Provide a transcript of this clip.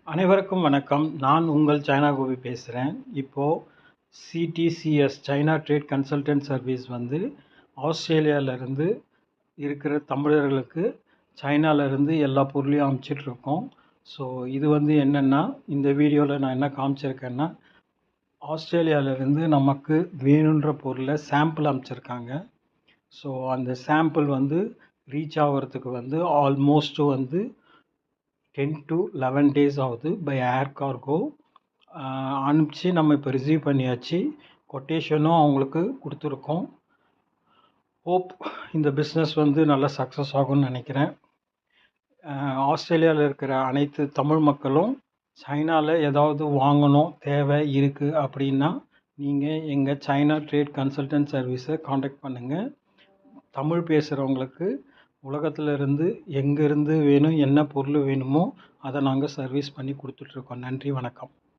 அனைவருக்கும் வணக்கம். நான் உங்கள் சைனா கோபி பேசுகிறேன். இப்போது சிடிசிஎஸ் சைனா ட்ரேட் கன்சல்டன்ட் சர்வீஸ் வந்து ஆஸ்திரேலியாவிலேருந்து இருக்கிற தமிழர்களுக்கு சைனாவிலேருந்து எல்லா பொருளையும் அனுப்பிச்சிட்ருக்கோம். ஸோ இது வந்து என்னென்னா, இந்த வீடியோவில் நான் என்ன காமிச்சிருக்கேன்னா, ஆஸ்திரேலியாவிலேருந்து நமக்கு வேணுன்ற பொருளை சாம்பிள் அனுப்பிச்சிருக்காங்க. ஸோ அந்த சாம்பிள் வந்து ரீச் ஆகிறதுக்கு வந்து ஆல்மோஸ்ட்டு வந்து 10 to 11 days ஆகுது பை ஏர் கார்கோ. அனுப்பிச்சு நம்ம இப்போ ரிசீவ் பண்ணியாச்சு. கொட்டேஷனும் அவங்களுக்கு கொடுத்துருக்கோம். ஹோப் இந்த பிஸ்னஸ் வந்து நல்லா சக்ஸஸ் ஆகும்னு நினைக்கிறேன். ஆஸ்திரேலியாவில் இருக்கிற அனைத்து தமிழ் மக்களும் சைனாவில் ஏதாவது வாங்கணும் தேவை இருக்குது அப்படின்னா நீங்கள் எங்கள் சைனா ட்ரேட் கன்சல்டன்ட் சர்வீஸை காண்டாக்ட் பண்ணுங்கள். தமிழ் பேசுகிறவங்களுக்கு உலகத்தில் இருந்து எங்கேருந்து வேணும், என்ன பொருள் வேணுமோ அதை நாங்கள் சர்வீஸ் பண்ணி கொடுத்துட்ருக்கோம். நன்றி, வணக்கம்.